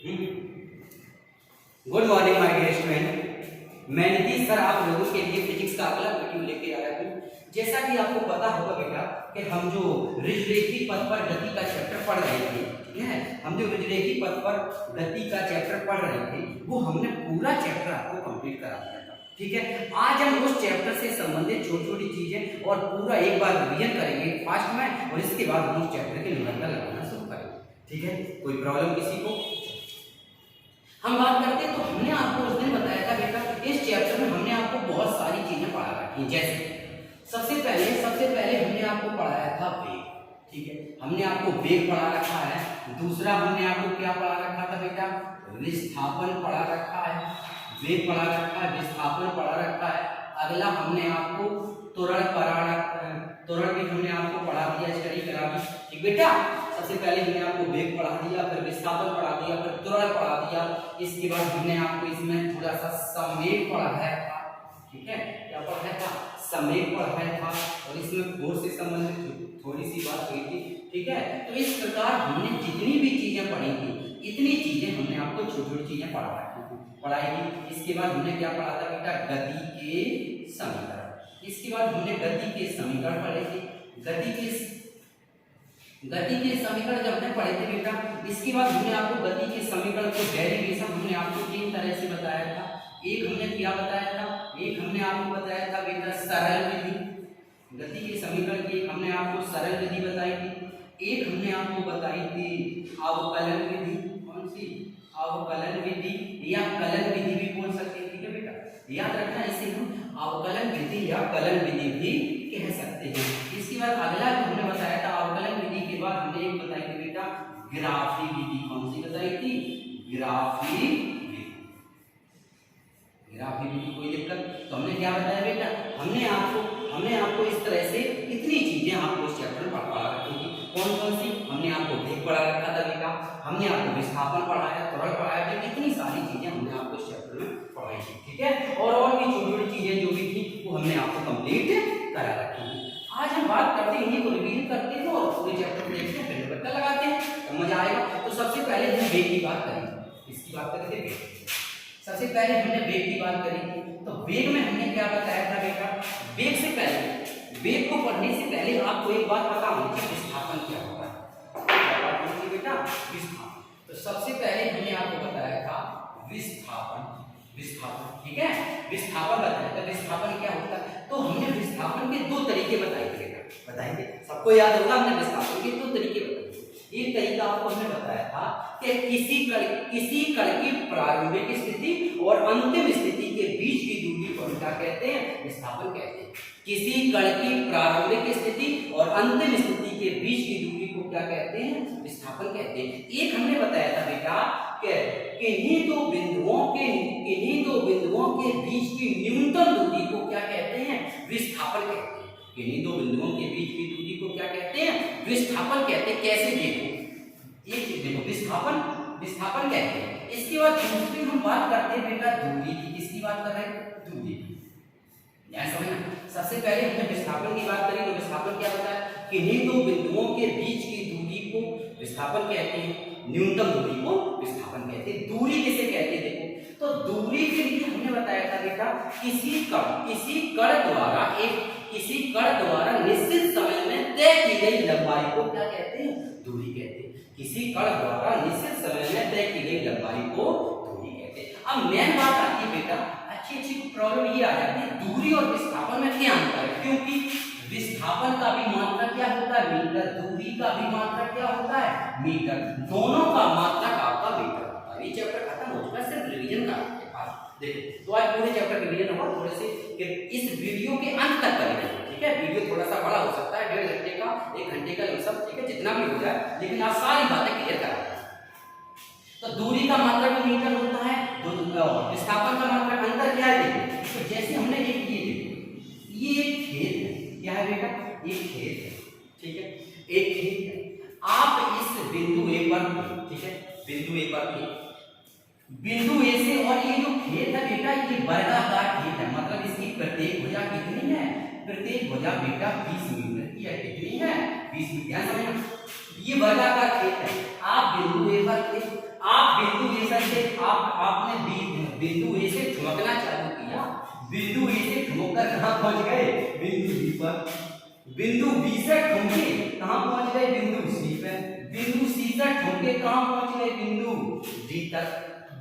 Good morning my dear student. मैं Nitish sir आप लोगों के लिए फिजिक्स का अगला वीडियो लेके आया हूँ। जैसा कि आपको पता होगा बेटा कि हम जो ऋजरेखी पथ पर गति का चैप्टर पढ़ रहे थे, ठीक है, हम जो ऋजरेखी पथ पर गति का चैप्टर पढ़ रहे थे वो हमने पूरा चैप्टर आपको कंप्लीट करा दिया था। ठीक है, आज हम उस चैप्टर से संबंधित छोटी छोटी चीजें और पूरा एक बार रिवीजन करेंगे फास्ट में, और इसके बाद हम उस चैप्टर के निबंधन लगाना शुरू करेंगे। ठीक है, कोई प्रॉब्लम किसी को? हम बात करते हैं तो हमने आपको उस दिन बताया था बेटा इस चैप्टर में हमने आपको बहुत सारी चीजें पढ़ा रखी, जैसे सबसे पहले हमने आपको पढ़ाया था वेग। ठीक है, हमने आपको वेग पढ़ा रखा है। दूसरा हमने आपको क्या पढ़ा रखा था बेटा? विस्थापन पढ़ा रखा है। वेग पढ़ा रखा है, विस्थापन पढ़ा रखा है। अगला हमने आपको त्वरण भी हमने आपको पढ़ा दिया, स्टडी करा दी। ठीक बेटा, सबसे पहले हमने आपको वेग पढ़ा दिया, फिर विस्थापन पढ़ा दिया, फिर त्वरण पढ़ा दिया। इसके बाद हमने आपको इसमें थोड़ा सा संवेग पढ़ाया था। ठीक है, क्या पढ़ाया था? संवेग पढ़ाया था, और इसमें फोर्स से संबंधित थोड़ी सी बात हुई थी। ठीक है, तो इस प्रकार हमने जितनी भी चीजें पढ़ी थी इतनी चीजें हमने आपको छोटी छोटी चीजें पढ़ाई थी। इसके बाद हमने क्या पढ़ा था बेटा? गति के समीकरण। इसके बाद हमने गति के समीकरण पढ़े थे। गति के समीकरण जब हमने पढ़े थे बेटा, इसके बाद हमने आपको गति के समीकरण को डेरिवेशन हमने आपको तीन तरह से बताया था। एक हमने क्या बताया था? एक हमने आपको बताया था बेटा सरल विधि। गति के समीकरण की हमने आपको सरल विधि बताई थी। एक हमने आपको बताई थी अवकलन विधि। कौन सी? अवकलन विधि या कलन विधि भी बोल सकते हैं। ठीक है बेटा, याद रखना, इसे हम अवकलन विधि या कलन विधि भी कह सकते हैं। इसके बाद अगला जो हमने बताया था अवकलन विधि के बाद हमने एक बताई थी बेटा ग्राफी विधि। कौन सी बताई थी? ग्राफी विधि। ग्राफी विधि कोई दिक्कत? तो हमने क्या बताया बेटा? हमने आपको इस तरह से इतनी चीजें आपको इस चैप्टर में पढ़ा रखी थी। कौन कौन सी? हमने आपको वेग पढ़ा रखा था बेटा, हमने आपको विस्थापन पढ़ाया, त्वरण पढ़ाया था। इतनी सारी चीजें हमने आपको इस चैप्टर में पढ़ाई थी। ठीक है, और भी छोटी छोटी चीजें जो भी थी वो हमने आपको कंप्लीट करा रखी थी। आज हम बात करते हैं, इन्हीं को रिवीजन करते हैं और पूरे चैप्टर को देखते हैं, फिर पता लगाते हैं तो मजा आएगा। तो सबसे पहले हम वेग की बात करेंगे। इसकी बात करेंगे वेग। सबसे पहले हमने वेग की बात करी थी, तो वेग में हमने क्या बताया था बेटा? वेग से पहले, वेग को पढ़ने से पहले आपको एक बात पता होनी चाहिए, विस्थापन क्या होता है बेटा? विस्थापन। तो सबसे पहले हमने आपको बताया था विस्थापन। ठीक है, विस्थापन बताया था। विस्थापन क्या होता है? तो हमने विस्थापन के दो तरीके बताए थे बेटा, बताएंगे सबको याद होगा। हमने विस्थापन के दो तरीके बताए। एक तरीका आपको हमने बताया था कि किसी कण की प्रारंभिक स्थिति और अंतिम स्थिति के बीच की दूरी को क्या कहते हैं? विस्थापन कहते हैं। किसी कण की प्रारंभिक स्थिति और अंतिम स्थिति के बीच की दूरी को क्या कहते हैं? विस्थापन कहते हैं। एक हमने बताया था बेटा कि किन्हीं दो बिंदुओं के बीच की न्यूनतम दूरी को क्या कहते हैं? विस्थापन कहते हैं। किन्हीं दो बिंदुओं के बीच की दूरी को क्या कहते हैं? विस्थापन कहते हैं। कैसे? देखो, एक चीज देखो, विस्थापन कहते हैं। इसके बाद दूसरी हम बात करते हैं बेटा दूरी की। किसकी बात कर रहे हैं? दूरी की। ध्यान समझना, सबसे पहले हमने विस्थापन की बात करी तो विस्थापन क्या होता है? किन्हीं दो बिंदुओं के बीच की दूरी को विस्थापन कहते हैं, न्यूनतम दूरी को विस्थापन कहते हैं। दूरी किसे कहते हैं? देखो, तो दूरी के लिए हमने बताया था बेटा किसी कण द्वारा निश्चित समय में तय की गई लंबाई को क्या कहते हैं? दूरी कहते हैं। किसी कण द्वारा निश्चित समय में तय की गई लंबाई को दूरी कहते हैं। अब मेन बात आती है बेटा, अच्छी प्रॉब्लम ये आ जाती है दूरी और विस्थापन में क्या अंतर है? क्योंकि विस्थापन का भी मात्रक क्या होता है? मीटर। दूरी का भी मात्रक क्या होता है? मीटर। दोनों का मात्रक आपका मीटर होता है। ये चैप्टर खत्म हो चुका है, सिर्फ रिवीजन का देखो। तो आज पूरे चैप्टर का रिवीजन होगा, थोड़े से इस वीडियो के अंत तक करेंगे। ठीक है, वीडियो थोड़ा सा बड़ा हो सकता है, 1.5 घंटे का, 1 घंटे का लमसम, ठीक है, जितना भी हो जाए, लेकिन आप सारी बातें क्लियर करा। तो दूरी का मात्रक मीटर होता है, विस्थापन का मात्रक अंतर क्या है? तो जैसे हमने एक ये एक खेत है। क्या है बेटा? एक खेत है। ठीक है, एक खेत है। आप इस बिंदु ए पर, ठीक है, बिंदु ए पर बिंदु ए से, और ये जो खेत है बेटा ये वर्गाकार खेत है, मतलब इसकी प्रत्येक भुजा कितनी है? प्रत्येक भुजा बेटा 20 मीटर की है। कितनी है? 20 मीटर। समझना, ये वर्गाकार खेत है। आप बिंदु ए पर थे, आप बिंदु ए से आपने बिंदु ए से ठुमकना चालू किया, बिंदु ए से ठुमककर कहां पहुंच गए? बिंदु बी पर। बिंदु बी से ठुमके कहां पहुंच गए? बिंदु सी पे। बिंदु सी से ठुमके कहां पहुंच गए? बिंदु डी तक।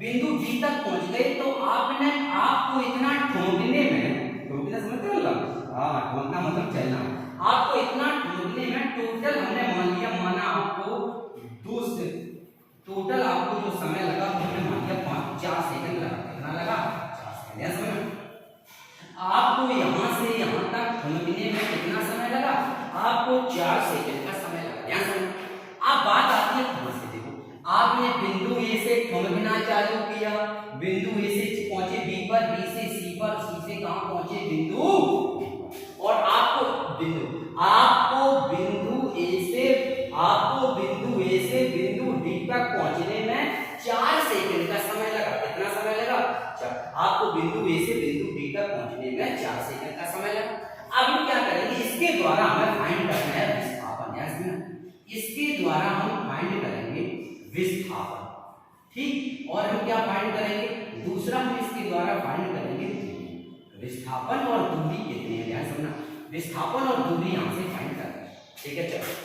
बिंदु डी तक पहुंच गए तो आपको इतना ठुमकने में, ठुमकना समझते हो ना? हाँ, ठुमकना मतलब चलना। आपको इतना ठुमकने में टोटल हमने माना आपको टोटल आपको जो समय लगा हमने मान लिया 4 सेकंड लगा। कितना लगा? 4 सेकंड। समझ? आपको यहां से यहां तक ठुमकने में कितना समय लगा? आपको 4 सेकंड का समय लगा। ध्यान समझ। अब बात आती है कहां से? देखो, आपने बिंदु ए से ठुमकना चालू किया, बिंदु ए से पहुंचे बी पर, बी से सी पर, सी से कहां पहुंचे? बिंदु, और आपको बिंदु ए से बिंदु डी तक पहुंचने में 4 सेकंड का समय लगा। कितना समय लगा? 4। आपको बिंदु ए से बिंदु डी तक पहुंचने में 4 सेकंड का समय लगा। अब हम क्या करेंगे? इसके द्वारा हमें फाइंड करना है विस्थापन। इसके द्वारा हम फाइंड करेंगे विस्थापन। ठीक, और हम क्या फाइंड करेंगे? दूसरा हम इसके द्वारा फाइंड करेंगे विस्थापन और दूरी कितनी है। ध्यान समझना, विस्थापन और दूरी यहां से फाइंड करना है। ठीक है, चलो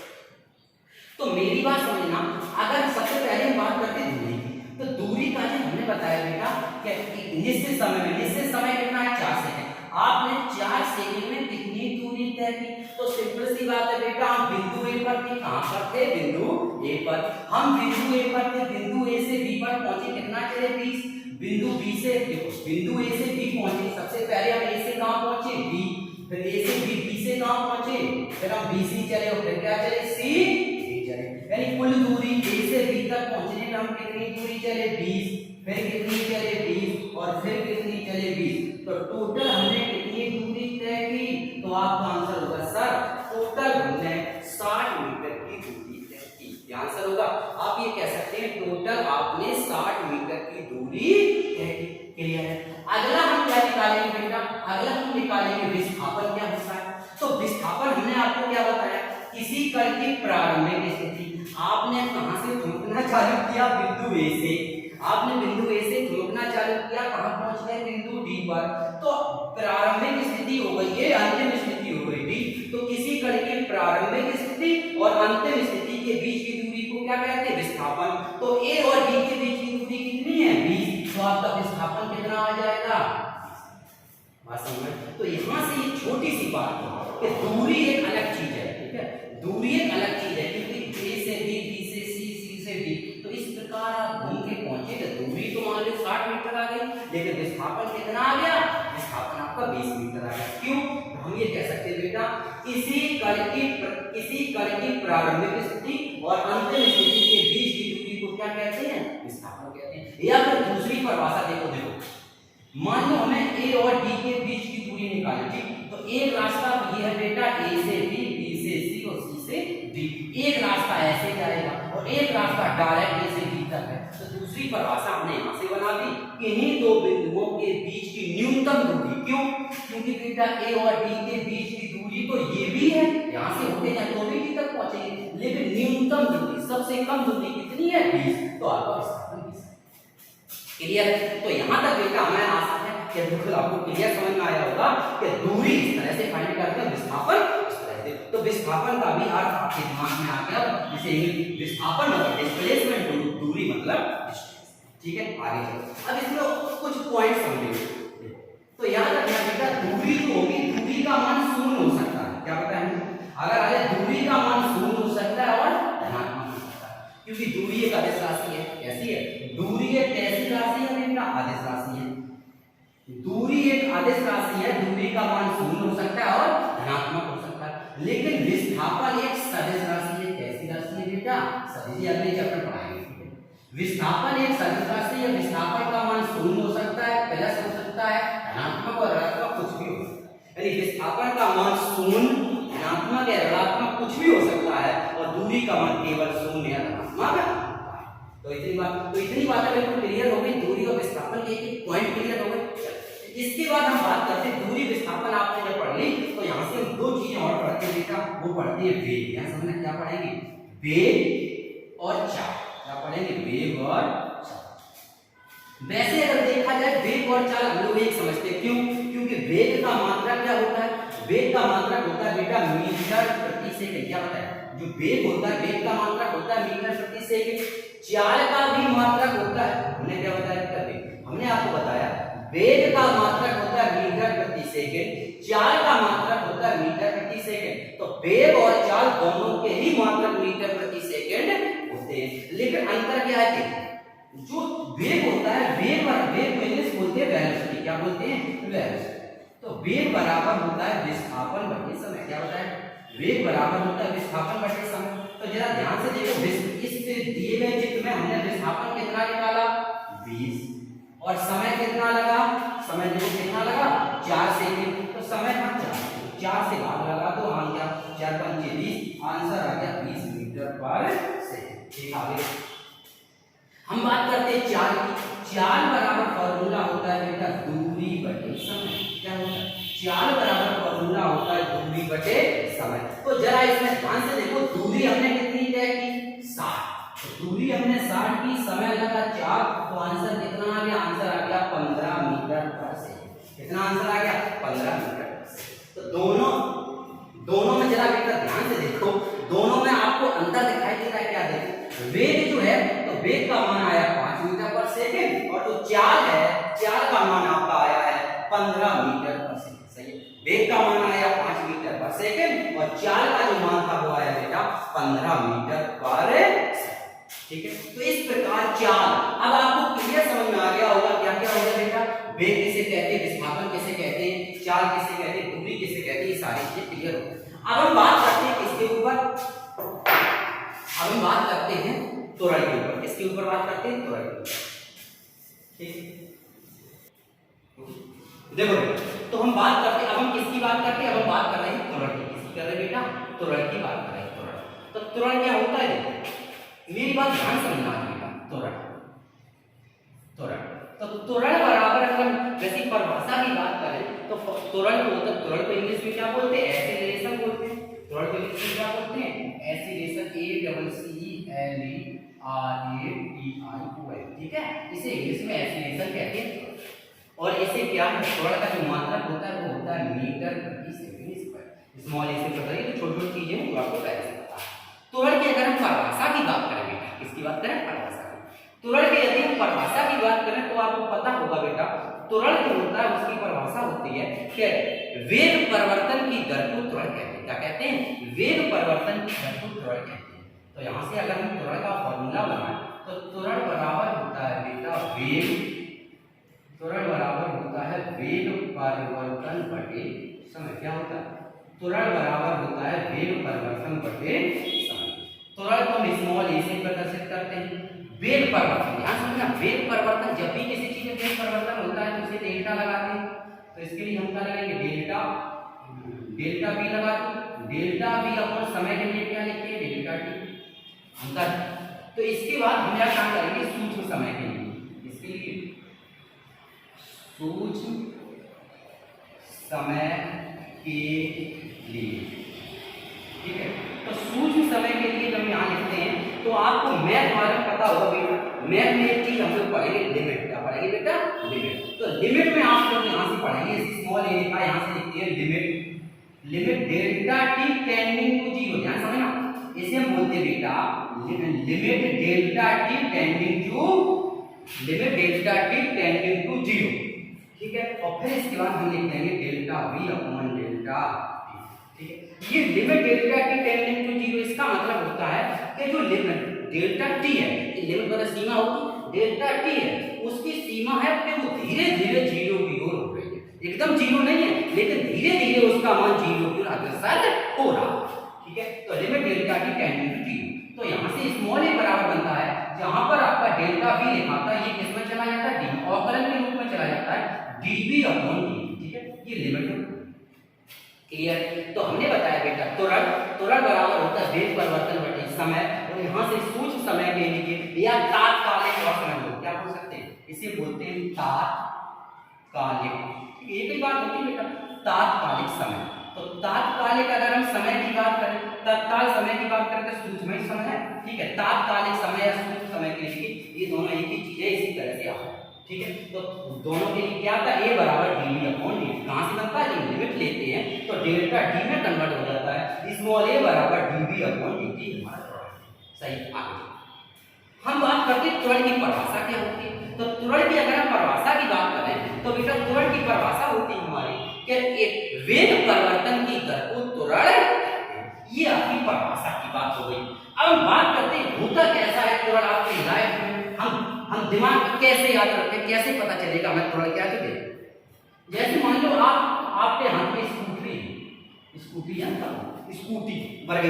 तो मेरी बात समझना। अगर सबसे पहले हम बात करते हैं दूरी की, तो दूरी का जो हमने बताया बेटा कि निश्चित समय कितना है? 4 सेकंड। आपने 4 सेकंड में कितनी दूरी तय की? तो सिंपल सी बात है बेटा, हम बिंदु ए पर थे। कहां पर थे? बिंदु ए पर। हम बिंदु ए पर थे, बिंदु ए से बी पर पहुंचे, कितना चले? 20। बिंदु बी से, देखो बिंदु ए से बी पहुंचे, सबसे पहले हम ए से कहां पहुंचे? बी। फिर ए से बी, बी से कहां पहुंचे? फिर हम बी सी चले, और फिर क्या चले? सी चले। यानी कुल दूरी ए से बी तक पहुंचने में हम कितनी दूरी चले? 20। फिर कितनी चले? 20, और फिर कितनी चले? 20। तो टोटल हमने कितनी दूरी तय की? तो आपका आंसर होगा सर, टोटल हमने 60 मीटर की दूरी तय की। आंसर होगा, आप ये कह सकते हैं टोटल आपने 60 मीटर की दूरी तय की। क्लियर है? अगला हम क्या निकालेंगे बेटा? अगला हम निकालेंगे विस्थापन क्या होता है। तो विस्थापन हमने आपको क्या बताया? किसी कण की प्रारंभिक स्थिति। आपने कहां से ठुमकना चालू किया? बिंदु ए से। आपने बिंदु ए से ठुमकना चालू किया, कहां पहुंच गए? बिंदु डी पर। तो प्रारंभिक स्थिति हो गई, ये अंतिम स्थिति हो गई डी। तो किसी कण की प्रारंभिक स्थिति और अंतिम स्थिति के बीच की दूरी को क्या कहते हैं? विस्थापन। तो ए और डी के बीच की दूरी कितनी है? 20। तो आपका विस्थापन कितना आ जाएगा? तो यहां से ये छोटी सी बात है कि दूरी एक अलग चीज है। ठीक है, दूरी एक अलग चीज है, क्योंकि ए से बी, बी से सी, सी से डी। तो इस प्रकार आप घूम के पहुंचे तो दूरी तो मान लो 60 मीटर आ गई, लेकिन विस्थापन कितना आ गया? विस्थापन आपका 20 मीटर आ गया। क्यों? तो हम ये कह सकते हैं बेटा, किसी कण की प्रारंभिक स्थिति और अंतिम स्थिति के बीच की दूरी को क्या कहते हैं? विस्थापन कहते हैं। या फिर दूसरी परिभाषा देखो, मान लो हमें ए और डी के बीच की दूरी निकालनी। ठीक, तो एक रास्ता ये है बेटा, ए से बी, बी से सी और सी से डी। एक रास्ता ऐसे जाएगा और एक रास्ता डायरेक्ट ए से बी तक है। तो दूसरी परिभाषा हमने यहां से बना दी, इन्हीं दो बिंदुओं के बीच की न्यूनतम दूरी। क्यों? क्योंकि बेटा ए और डी के बीच की दूरी तो ये भी है, यहां से होते जाए तो भी डी तक पहुंचेंगे, लेकिन न्यूनतम दूरी, सबसे कम दूरी कितनी है? 20। तो आपका विस्थापन 20। क्लियर? तो यहां तक बेटा हमें आशा है कि बिल्कुल आपको क्लियर समझ में आया होगा कि दूरी इस तरह से फाइंड करते हैं, विस्थापन इस तरह से। तो विस्थापन का भी अर्थ आपके दिमाग में आ गया, जैसे विस्थापन मतलब डिस्प्लेसमेंट, दूरी मतलब डिस्टेंस। ठीक है, आगे चलो। अब इसमें कुछ पॉइंट समझिए। तो याद रखना बेटा, दूरी जो होगी, दूरी का मान शून्य हो सकता है। क्या पता है? अगर आए दूरी का मान शून्य हो सकता है और धनात्मक हो सकता है, क्योंकि दूरी एक आदेश राशि है। कैसी है? दूरी एक कैसी राशि है बेटा? आदेश राशि है। दूरी एक आदेश राशि है, दूरी का मान शून्य हो सकता है और धनात्मक हो सकता है। लेकिन विस्थापन एक सदिश राशि है। कैसी राशि है बेटा? सदिश। अगले चैप्टर पढ़ाएंगे। विस्थापन एक सदिश राशि है, विस्थापन का मान शून्य हो सकता है, प्लस हो सकता है, धनात्मक और ऋणात्मक कुछ भी हो सकता है। यानी विस्थापन का मान शून्य, धनात्मक या ऋणात्मक कुछ भी हो सकता है, और दूरी का मान केवल शून्य या धनात्मक। तो इतनी बातें बिल्कुल क्लियर हो गई, दूरी और विस्थापन के एक पॉइंट क्लियर हो गए। इसके बाद हम बात करते हैं दूरी विस्थापन। आपने जब पढ़ ली तो यहाँ से हम दो चीजें और पढ़ते हैं बेटा, वो पढ़ते हैं वेग। यहाँ समझना क्या पढ़ेंगे? वेग और चाप। क्या पढ़ेंगे? वेग और वैसे अगर देखा जाए वेग और चाल हम लोग एक समझते हैं, क्यों? क्योंकि वेग का मात्रा क्या होता है? वेग का मात्रक होता है बेटा मीटर प्रति सेकंड। क्या होता है? जो वेग होता है, वेग का मात्रक होता है मीटर प्रति सेकंड। चाल का भी मात्रक होता है, हमने क्या बताया बेटा? हमने आपको बताया वेग का मात्रक होता है मीटर प्रति सेकंड, चाल का मात्रक होता है मीटर प्रति सेकंड। तो वेग और चाल दोनों के ही मात्रक मीटर प्रति सेकंड होते हैं, लेकिन अंतर क्या है? जो वेग होता है, वेग को इंग्लिश बोलते हैं वेलोसिटी। क्या बोलते हैं? वेलोसिटी। तो वेग बराबर होता है विस्थापन बटे समय। क्या होता है? वेग बराबर होता है विस्थापन बटे समय। तो जरा ध्यान से देखो, इस दिए गए चित्र में हमने विस्थापन कितना निकाला? 20, और समय कितना लगा? समय देखो कितना लगा? 4 सेकंड। तो समय था 4 से भाग लगा तो आ गया 4 पंचे 20, आंसर आ गया 20 मीटर पर सेकंड। ठीक है, हम बात करते हैं चाल की। चाल बराबर फॉर्मूला होता है बेटा दूरी बटे समय। क्या होता है? चाल बराबर फॉर्मूला होता है दूरी बटे समय। तो जरा इसमें ध्यान से देखो, दूरी हमने कितनी तय की? 60। तो दूरी हमने 60 की, समय लगा 4, तो आंसर कितना आ गया? आंसर आ गया 15 मीटर पर सेकंड। कितना आंसर आ गया? 15 मीटर पर सेकंड। तो दोनों में जरा बेटा ध्यान से देखो, दोनों में आपको अंतर दिखाई दे रहा है। क्या देखो, वेग जो है, तो वेग का मान आया 5 मीटर पर सेकंड, और जो चाल है, चाल का मान आपका आया है 15 मीटर पर सेकंड। सही है, वेग का मान आया 5 मीटर पर सेकंड, और चाल का जो मान था वो आया बेटा 15 मीटर पर सेकंड। ठीक है, तो इस प्रकार चाल, अब आपको क्लियर समझ में आ गया होगा क्या क्या होगा बेटा? वेग किसे कहते हैं, विस्थापन किसे कहते हैं, चाल किसे कहते हैं, दूरी किसे कहते हैं, ये सारी चीजें क्लियर हो गई। अब हम बात करते हैं किसके ऊपर? अब हम बात करते हैं त्वरण के ऊपर। किसके ऊपर बात करते हैं? त्वरण के ऊपर। ठीक, देखो तो हम बात करते हैं, अब हम किसकी बात करते हैं? अब हम बात कर रहे हैं त्वरण की। किसकी कर रहे हैं बेटा? त्वरण की बात कर रहे हैं। त्वरण, तो त्वरण क्या होता है? मेरी बात ध्यान समझना बेटा। त्वरण, त्वरण, तो त्वरण बराबर, अगर हम जैसी परिभाषा की बात करें तो त्वरण को होता है, त्वरण को इंग्लिश में क्या बोलते हैं? एक्सीलरेशन बोलते हैं। त्वरण को इंग्लिश में क्या बोलते हैं? एक्सीलरेशन। ACCLERATION। ठीक है, इसे इंग्लिश में एक्सीलरेशन कहते हैं। और इसे क्या है? त्वरण का जो मात्रक होता है वो होता है मीटर प्रति सेकंड स्क्वायर। स्मॉल ए से पता है, तो छोटी छोटी चीजें वो आपको पहले से पता है। त्वरण की अगर हम परिभाषा की बात करें बेटा, किसकी बात करें? परिभाषा की। त्वरण की यदि हम परिभाषा की बात करें तो आपको पता होगा बेटा, त्वरण जो होता है उसकी परिभाषा होती है कि वेग परिवर्तन की दर को त्वरण कहते हैं। क्या कहते हैं? वेग परिवर्तन की दर को त्वरण कहते हैं। तो यहां से अगर हम त्वरण का फॉर्मूला बनाएं तो त्वरण बराबर होता है बेटा वेग, त्वरण बराबर होता है वेग परिवर्तन बटे समय। क्या होता है? त्वरण बराबर होता है वेग परिवर्तन बटे समय। त्वरण को हम स्मॉल ए से प्रदर्शित करते हैं। वेग परिवर्तन, ध्यान समझना, वेग परिवर्तन, जब भी किसी चीज में वेग परिवर्तन होता है तो उसे डेल्टा लगाते हैं। तो इसके लिए हम क्या लगाएंगे? डेल्टा, डेल्टा भी लगाते हैं। डेल्टा भी अपन समय के लिए क्या लिखते हैं? Delta T. अंतर। तो इसके बाद हम क्या काम करेंगे? सूक्ष्म समय के लिए, इसके लिए सूक्ष्म समय के लिए। ठीक है, तो सूक्ष्म समय के लिए जब यहाँ लिखते हैं तो आपको मैथ वाला पता होगा बेटा। मैथ में एक चीज हम लोग पढ़ेंगे, लिमिट। क्या पढ़ेंगे बेटा? लिमिट। तो लिमिट में आप लोग यहाँ से पढ़ेंगे, स्मॉल ए लिखा है, यहाँ से लिखते हैं limit, limit delta T tending to zero. ध्यान समझना, इसे हम बोलते हैं बेटा limit delta T tending to, limit delta T tending to zero. ठीक है, और फिर इसके बाद हम लिख देंगे डेल्टा वी अपॉन डेल्टा। ठीक है, ये limit delta T tending to zero, इसका मतलब होता है कि जो लिमिट डेल्टा टी है, ये लिमिट वाला सीमा होगी, डेल्टा टी है उसकी सीमा है कि वो धीरे धीरे जीरो की ओर हो रही है। एकदम जीरो नहीं है, लेकिन धीरे धीरे उसका मान जीरो की ओर अग्रसर हो रहा है। ठीक है, तो limit delta T tending to zero. तो यहाँ से स्मॉल ए बराबर बनता है, जहां पर आपका डेल्टा वी लिखा था ये किस में चला जाता है? डी, अवकलन के रूप में चला जाता है डीवी अपॉन डी। ठीक है, ये लिमिट है। क्लियर? तो हमने बताया बेटा त्वरण, त्वरण बराबर होता है वेग परिवर्तन बटे समय, और यहाँ से सूक्ष्म समय के लिए या तात्कालिक और समय लोग क्या बोल सकते हैं? इसे बोलते हैं तात्कालिक। एक ही बात होती है बेटा, तात्कालिक समय। तो तात्कालिक अगर हम समय की बात करें, तत्काल समय की बात करें तो सूक्ष्म समय है। ठीक है, तात्कालिक समय या सूक्ष्म समय के लिए ये दोनों एक ही चीज है, इसी तरह से आता है। ठीक है, तो दोनों के लिए क्या था, a बराबर dv अपॉन dt। कहां से बनता है, जब लिमिट लेते हैं तो डेल्टा d में कन्वर्ट हो जाता है, स्मॉल a बराबर dv अपॉन dt हमारा त्वरण। सही। आगे हम बात करते हैं त्वरण की परिभाषा क्या होती है। तो त्वरण की अगर हम परिभाषा की बात करें तो बेटा त्वरण की परिभाषा होती है हमारी कि एक वेग परिवर्तन की दर को त्वरण, ये आपकी परिभाषा की बात हो गई। अब हम बात करते हैं होता कैसा है त्वरण आपकी लाइफ में, हम दिमाग में कैसे याद रखते हैं, कैसे पता चलेगा हमें त्वरण क्या चीज है। जैसे मान लो आपके हाथ में स्कूटी जानता हूं, स्कूटी वर्ग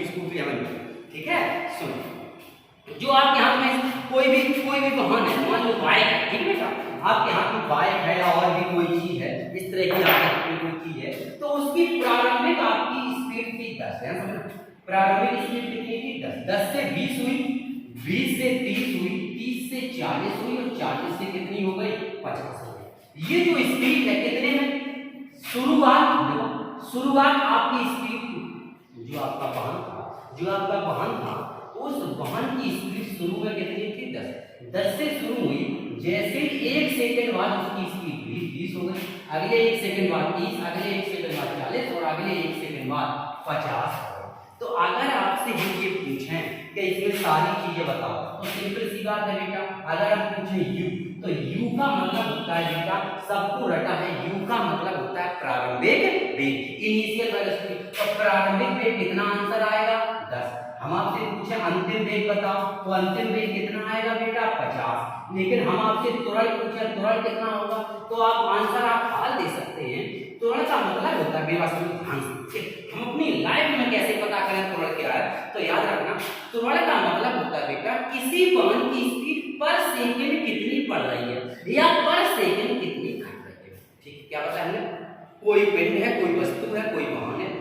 स्कूटी हमें, ठीक है। सुनो, जो आपके हाथ में कोई भी वाहन है, मान लो बाइक है, ठीक है बेटा, आपके हाथ में बाइक है या और भी कोई चीज है, इस तरह की आपके हाथ में कोई चीज है, तो उसकी प्रारंभिक आपकी स्पीड थी 10 है, समझना। प्रारंभिक स्पीड कितनी थी 10, 10 से 20 हुई, 20 से 30 हुई, 30 से 40 हुई और 40 से कितनी हो गई 50 हो गई। ये जो स्पीड है कितने में, शुरुआत आपकी स्पीड, जो आपका वाहन था उस वाहन की स्पीड शुरू में कितनी थी 10 से शुरू हुई, जैसे 1 सेकंड बाद उसकी स्पीड 20 हो गई, अगले 1 सेकंड बाद 30, अगले 1 सेकंड बाद 40 और अगले 1 सेकंड बाद 50 हो गई। तो अगर आपसे हम ये पूछें कि इसमें सारी चीजें बताओ, तो सिंपल सी बात है बेटा, अगर हम पूछें u, तो u का मतलब होता है बेटा, सबको रटा है, u का मतलब होता है प्रारंभिक वेग, इनिशियल वेलोसिटी। तो प्रारंभिक वेग कितना आंसर आएगा 10। हम आपसे पूछे अंतिम वेग बताओ, तो अंतिम वेग कितना आएगा बेटा 50। लेकिन हम आपसे त्वरण पूछे, त्वरण कितना होगा, तो आप आंसर आप हाल दे सकते हैं। त्वरण का मतलब होता है बेवास्तविक ध्यान से, हम अपनी लाइफ में कैसे पता करें त्वरण क्या है, तो याद रखना त्वरण का मतलब होता है बेटा किसी वाहन की स्पीड पर सेकंड कितनी बढ़ रही है या पर सेकंड कितनी घट रही है। ठीक है, क्या बताया हमने, कोई पिंड है, कोई वस्तु है, कोई वाहन है,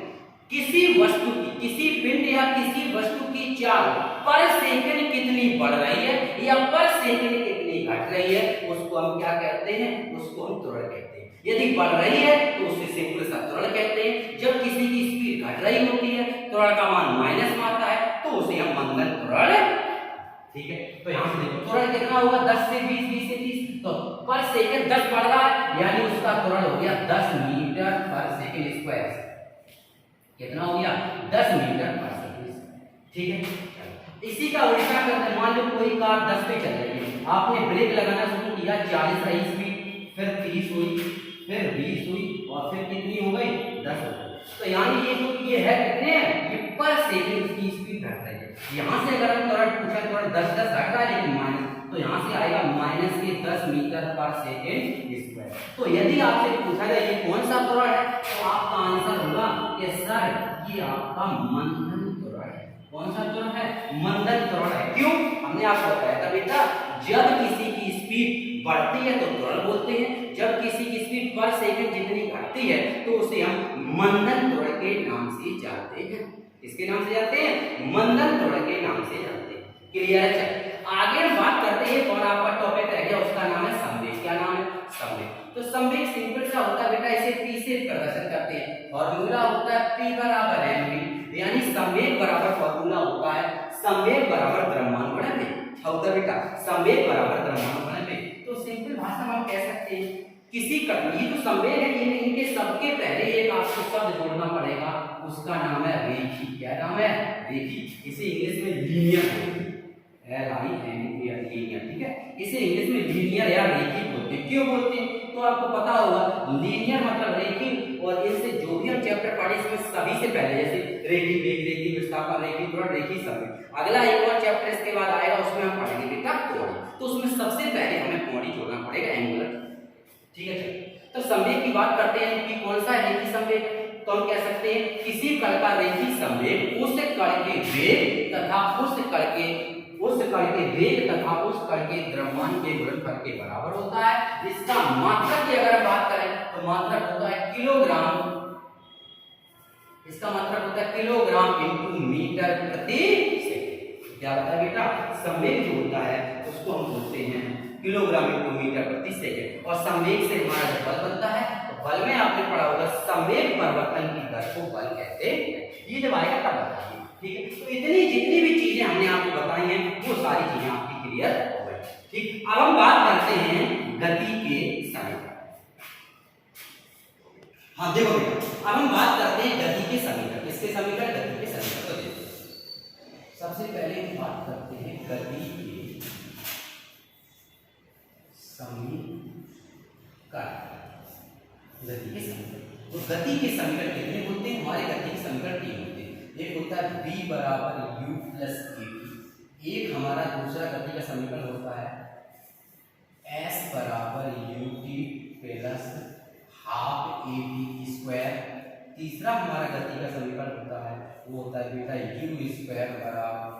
किसी वस्तु की, किसी पिंड या किसी वस्तु की चाल पर सेकंड कितनी बढ़ रही है या पर सेकंड कितनी घट रही है, उसको हम क्या कहते हैं, उसको हम त्वरण कहते हैं। यदि बढ़ रही है तो उसे सिंपल सा त्वरण कहते हैं। जब किसी की स्पीड घट रही होती है, त्वरण का मान माइनस में आता है, तो उसे हम मंदन त्वरण, ठीक है। तो यहां से देखो त्वरण कितना होगा 10 से 20, 20 से 30, तो पर सेकंड 10 बढ़ रहा है, यानी उसका त्वरण हो गया 10 मीटर पर सेकंड स्क्वायर। कितना हो गया 10 मीटर पर सेकंड, ठीक है। इसी का उल्टा करते हैं, मान लो कोई कार 10 पे चल रही है, आपने ब्रेक लगाना शुरू किया, 40 रही स्पीड, फिर 30 हुई, फिर 20 हुई और फिर कितनी हो गई 10 हो गई। तो यानी ये है कितने, ये पर सेकंड की स्पीड घट रही है। यहां से अगर हम त्वरण पूछे, त्वरण 10 10 घट रहा है लेकिन माइनस, तो यहां से आएगा माइनस के 10 मीटर पर सेकंड स्क्वायर। तो यदि आपसे पूछा जाए ये कौन सा त्वरण है, तो आपका आंसर होगा कि सर ये आपका मंदन त्वरण है। कौन सा त्वरण है, मंदन त्वरण है। क्यों, हमने आपको बताया था बेटा, जब किसी की स्पीड बढ़ती है तो त्वरण बोलते हैं, जब किसी की स्पीड पर सेकंड जितनी घटती है तो उसे हम मंदन त्वरण के नाम से जानते हैं। किसके नाम से जानते हैं, मंदन त्वरण के नाम से जानते हैं। क्लियर है। आगे हम बात करते हैं और आपका टॉपिक रह गया, उसका नाम है संवेग। क्या नाम है, संवेग। तो संवेग सिंपल सा होता है बेटा, इसे p से प्रदर्शन करते हैं, फॉर्मूला होता है p बराबर mv, यानी संवेग बराबर फॉर्मूला होता है संवेग बराबर द्रव्यमान गुणन वेग। होता बेटा संवेग बराबर द्रव्यमान गुणन वेग। तो सिंपल भाषा में हम कह सकते हैं किसी कठिन, ये जो संवेग है ये इनके सबके पहले एक आपको शब्द जोड़ना पड़ेगा, उसका नाम है रेखी। क्या नाम है, रेखी। इसे इंग्लिश में लीनियर, लीनियर, ठीक है। इसे इंग्लिश में लीनियर या रेखी बोलते हैं। क्यों बोलते हैं, तो आपको पता होगा लीनियर मतलब रेखी, और इससे जो भी हम चैप्टर पढ़े इसमें सभी से पहले जैसे रेखी वेग, रेखी विस्थापन, रेखी त्वरण, रेखी संवेग, अगला एक और चैप्टर इसके बाद आएगा उसमें हम पढ़ेंगे बेटा कोण। तो उसमें सबसे पहले हमें कोण जोड़ना पड़ेगा, एंगुलर, ठीक है। तो संवेग की बात करते हैं कि कौन सा रेखी संवेग, तो हम कह सकते हैं किसी कण का रेखी संवेग उस कण के वेग तथा उस कण के वेग तथा उस कण के द्रव्यमान के गुणनफल के बराबर होता है। इसका मात्रक की अगर बात करें तो मात्रक होता है किलोग्राम, इसका मात्रक होता है किलोग्राम इंटू मीटर प्रति सेकंड। क्या होता है बेटा, संवेग जो होता है उसको हम बोलते हैं किलोग्राम इंटू मीटर प्रति सेकंड। और संवेग से हमारा जो बल बनता है, तो बल में आपने पढ़ा होगा संवेग परिवर्तन की दर को बल कहते हैं। ये जब आएगा तब बताइए, ठीक है। तो इतनी जितनी भी चीजें हमने आपको बताई हैं वो सारी चीजें आपकी क्लियर हो गई, ठीक। अब हम बात करते हैं गति के समीकरण। हाँ देखो बेटा, अब हम बात करते हैं गति के समीकरण। किसके समीकरण? गति के समीकरण। तो देखो सबसे पहले हम बात करते हैं गति के समीकरण। गति के समीकरण, तो गति के समीकरण कितने होते हैं? हमारे गति के समीकरण 3 होते हैं। एक होता है v बराबर u प्लस kt, एक हमारा दूसरा गति का समीकरण होता है s बराबर ut plus half at square, तीसरा हमारा गति का समीकरण होता है वो होता है बेटा u स्क्वायर बराबर